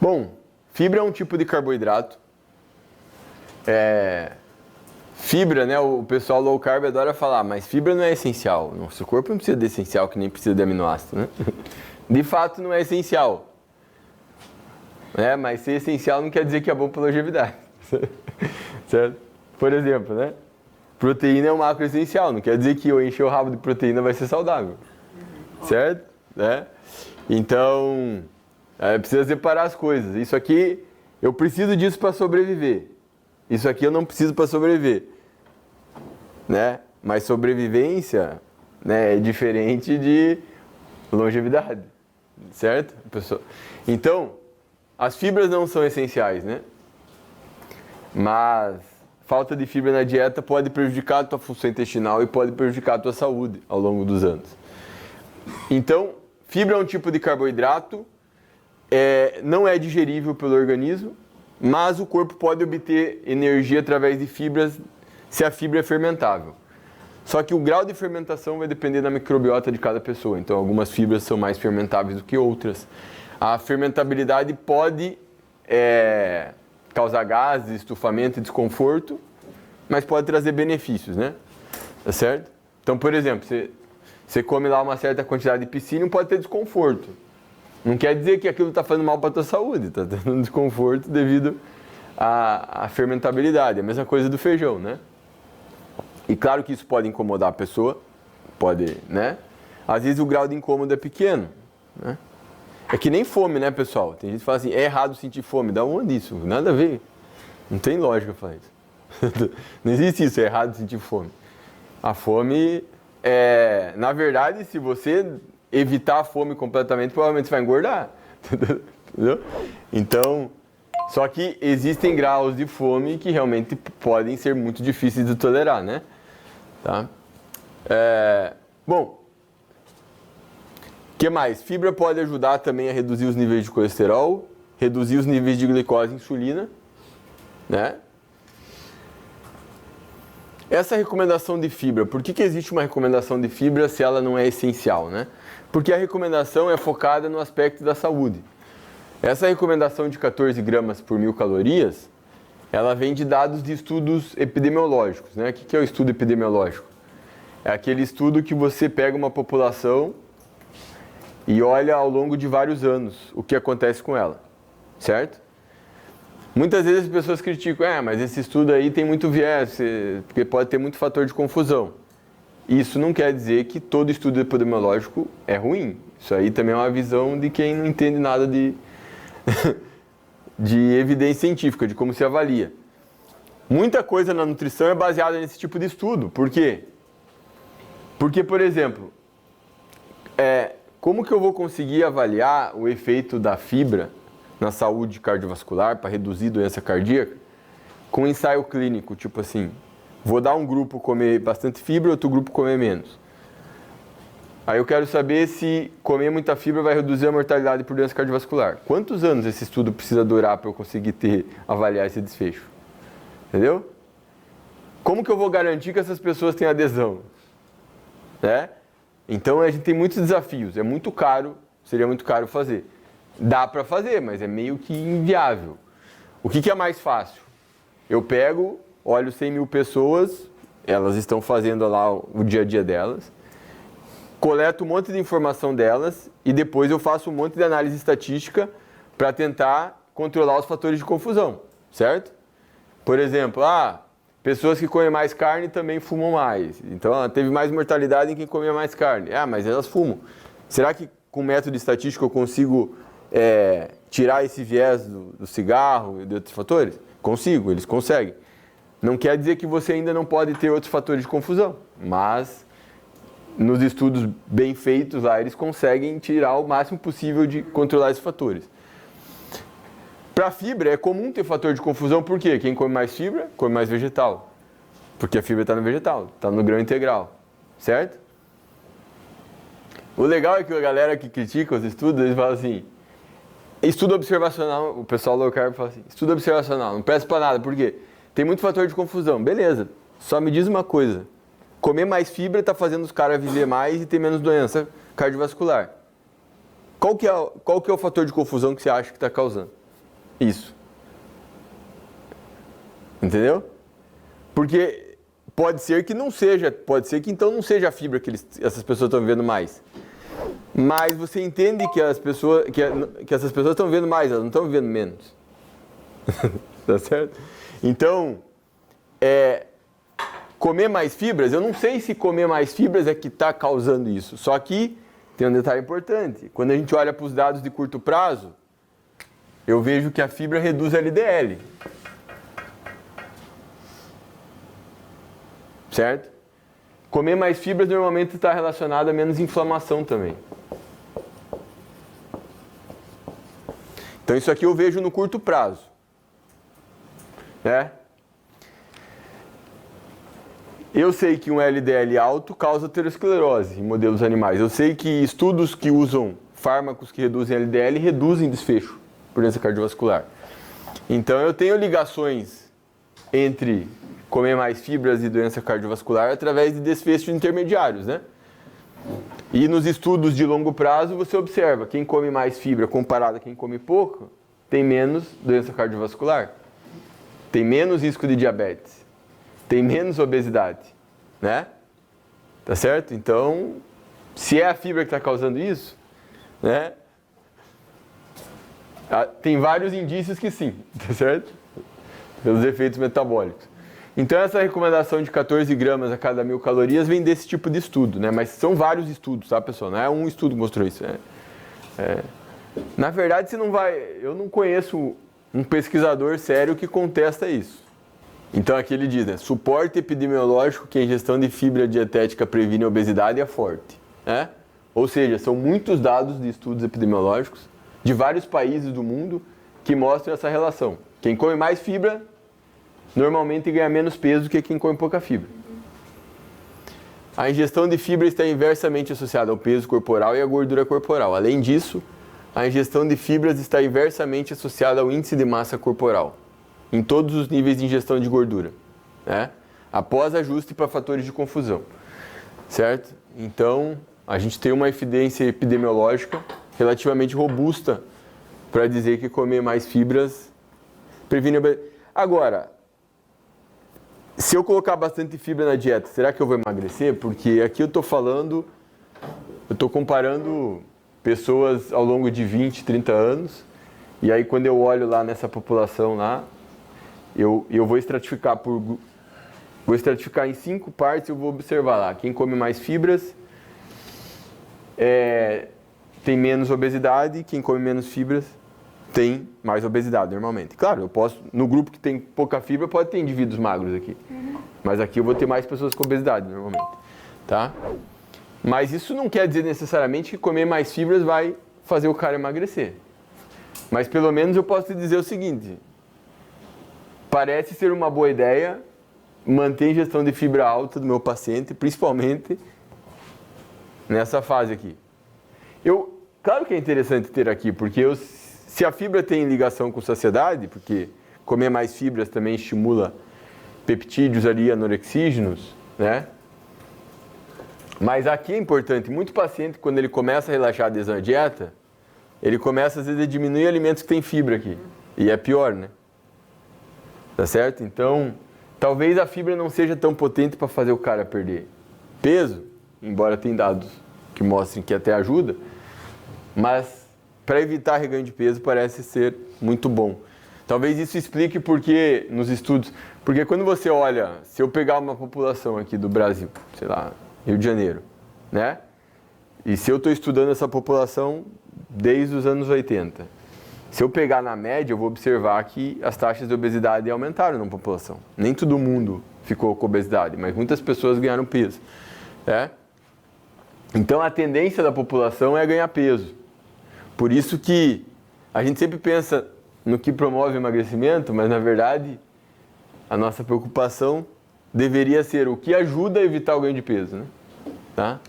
Bom, fibra é um tipo de carboidrato. Fibra, né? O pessoal low carb adora falar, mas fibra não é essencial. Nosso corpo não precisa de essencial, que nem precisa de aminoácido, né? De fato, não é essencial. Mas ser essencial não quer dizer que é bom para longevidade. Certo? Por exemplo, né? Proteína é um macro essencial, não quer dizer que eu encher o rabo de proteína vai ser saudável. Certo? Então, precisa separar as coisas. Isso aqui, eu preciso disso para sobreviver. Isso aqui eu não preciso para sobreviver. Mas sobrevivência, é diferente de longevidade. Certo, pessoal? Então, as fibras não são essenciais, Mas falta de fibra na dieta pode prejudicar a tua função intestinal e pode prejudicar a tua saúde ao longo dos anos. Então, fibra é um tipo de carboidrato, não é digerível pelo organismo, mas o corpo pode obter energia através de fibras se a fibra é fermentável. Só que o grau de fermentação vai depender da microbiota de cada pessoa. Então, algumas fibras são mais fermentáveis do que outras. A fermentabilidade pode causar gases, estufamento e desconforto, mas pode trazer benefícios, Tá certo? Então, por exemplo, você come lá uma certa quantidade de psíllium, pode ter desconforto. Não quer dizer que aquilo está fazendo mal para a tua saúde, está tendo um desconforto devido à fermentabilidade. É a mesma coisa do feijão, E claro que isso pode incomodar a pessoa, pode, Às vezes o grau de incômodo é pequeno, É que nem fome, pessoal? Tem gente que fala assim, é errado sentir fome. Da onde isso? Nada a ver. Não tem lógica falar isso. Não existe isso, é errado sentir fome. A fome na verdade, se você evitar a fome completamente, provavelmente você vai engordar. Entendeu? Então, só que existem graus de fome que realmente podem ser muito difíceis de tolerar, Tá? Bom, o que mais? Fibra pode ajudar também a reduzir os níveis de colesterol, reduzir os níveis de glicose e insulina, Essa recomendação de fibra, por que existe uma recomendação de fibra se ela não é essencial, Porque a recomendação é focada no aspecto da saúde. Essa recomendação de 14 gramas por 1000 calorias, ela vem de dados de estudos epidemiológicos, O que é o estudo epidemiológico? É aquele estudo que você pega uma população e olha ao longo de vários anos o que acontece com ela, certo? Muitas vezes as pessoas criticam, mas esse estudo aí tem muito viés, porque pode ter muito fator de confusão. Isso não quer dizer que todo estudo epidemiológico é ruim. Isso aí também é uma visão de quem não entende nada de evidência científica, de como se avalia. Muita coisa na nutrição é baseada nesse tipo de estudo. Por quê? Porque, por exemplo, como que eu vou conseguir avaliar o efeito da fibra na saúde cardiovascular para reduzir doença cardíaca com ensaio clínico, tipo assim, vou dar um grupo comer bastante fibra, outro grupo comer menos. Aí eu quero saber se comer muita fibra vai reduzir a mortalidade por doença cardiovascular. Quantos anos esse estudo precisa durar para eu conseguir avaliar esse desfecho? Entendeu? Como que eu vou garantir que essas pessoas têm adesão? Então a gente tem muitos desafios, é muito caro, seria muito caro fazer. Dá para fazer, mas é meio que inviável. O que é mais fácil? Eu pego, olho 100 mil pessoas, elas estão fazendo lá o dia a dia delas, coleto um monte de informação delas e depois eu faço um monte de análise estatística para tentar controlar os fatores de confusão, certo? Por exemplo, pessoas que comem mais carne também fumam mais. Então, teve mais mortalidade em quem comia mais carne. Mas elas fumam. Será que com método estatístico eu consigo tirar esse viés do cigarro e de outros fatores? Consigo, eles conseguem. Não quer dizer que você ainda não pode ter outros fatores de confusão, mas nos estudos bem feitos lá, eles conseguem tirar o máximo possível de controlar esses fatores. Para fibra, é comum ter fator de confusão, por quê? Quem come mais fibra, come mais vegetal. Porque a fibra está no vegetal, está no grão integral, certo? O legal é que a galera que critica os estudos, eles falam assim, estudo observacional, o pessoal low carb fala assim, estudo observacional, não presta para nada, por quê? Tem muito fator de confusão, beleza, só me diz uma coisa, comer mais fibra está fazendo os caras viver mais e ter menos doença cardiovascular. Qual que é o fator de confusão que você acha que está causando? isso. Entendeu? Porque pode ser que não seja, pode ser que então não seja a fibra que essas pessoas estão vendo mais. Mas você entende que essas pessoas estão vendo mais, elas não estão vendo menos. Tá certo? Então, comer mais fibras, eu não sei se comer mais fibras é que está causando isso. Só que tem um detalhe importante. Quando a gente olha para os dados de curto prazo, eu vejo que a fibra reduz a LDL. Certo? Comer mais fibras normalmente está relacionado a menos inflamação também. Então isso aqui eu vejo no curto prazo. Né? Eu sei que um LDL alto causa aterosclerose em modelos animais. Eu sei que estudos que usam fármacos que reduzem LDL reduzem desfecho por doença cardiovascular. Então eu tenho ligações entre comer mais fibras e doença cardiovascular através de desfechos intermediários, né? E nos estudos de longo prazo você observa, quem come mais fibra comparado a quem come pouco, tem menos doença cardiovascular, tem menos risco de diabetes, tem menos obesidade, né? Tá certo? Então, se é a fibra que está causando isso, né? Tem vários indícios que sim, tá certo? Pelos efeitos metabólicos. Então essa recomendação de 14 gramas a cada 1.000 calorias vem desse tipo de estudo, né? Mas são vários estudos, tá, pessoal? Não é um estudo que mostrou isso. Na verdade, eu não conheço um pesquisador sério que contesta isso. Então aqui ele diz, né? Suporte epidemiológico que a ingestão de fibra dietética previne a obesidade é forte, né? Ou seja, são muitos dados de estudos epidemiológicos de vários países do mundo que mostram essa relação. Quem come mais fibra normalmente ganha menos peso do que quem come pouca fibra. A ingestão de fibra está inversamente associada ao peso corporal e à gordura corporal. Além disso, a ingestão de fibras está inversamente associada ao índice de massa corporal, em todos os níveis de ingestão de gordura, né? Após ajuste para fatores de confusão, certo? Então, a gente tem uma evidência epidemiológica relativamente robusta para dizer que comer mais fibras previne obesidade. Agora, se eu colocar bastante fibra na dieta, será que eu vou emagrecer? Porque aqui eu estou comparando pessoas ao longo de 20, 30 anos, e aí quando eu olho lá nessa população lá, eu vou estratificar em 5 partes e eu vou observar lá, quem come mais fibras tem menos obesidade, quem come menos fibras tem mais obesidade normalmente. Claro, eu posso, no grupo que tem pouca fibra, pode ter indivíduos magros aqui. Mas aqui eu vou ter mais pessoas com obesidade normalmente, tá? Mas isso não quer dizer necessariamente que comer mais fibras vai fazer o cara emagrecer. Mas pelo menos eu posso te dizer o seguinte, parece ser uma boa ideia manter a ingestão de fibra alta do meu paciente, principalmente nessa fase aqui. Claro que é interessante ter aqui, porque se a fibra tem ligação com saciedade, porque comer mais fibras também estimula peptídeos ali anorexígenos, né? Mas aqui é importante, muito paciente, quando ele começa a relaxar a adesão à dieta, ele começa às vezes a diminuir alimentos que tem fibra aqui. E é pior, né? Tá certo? Então, talvez a fibra não seja tão potente para fazer o cara perder peso, embora tenha dados que mostrem que até ajuda, mas para evitar reganho de peso parece ser muito bom. Talvez isso explique porque nos estudos, porque quando você olha, se eu pegar uma população aqui do Brasil, sei lá, Rio de Janeiro, né? E se eu estou estudando essa população desde os anos 80, se eu pegar na média, eu vou observar que as taxas de obesidade aumentaram na população. Nem todo mundo ficou com obesidade, mas muitas pessoas ganharam peso, né? Então a tendência da população é ganhar peso. Por isso que a gente sempre pensa no que promove o emagrecimento, mas na verdade a nossa preocupação deveria ser o que ajuda a evitar o ganho de peso, né? Tá?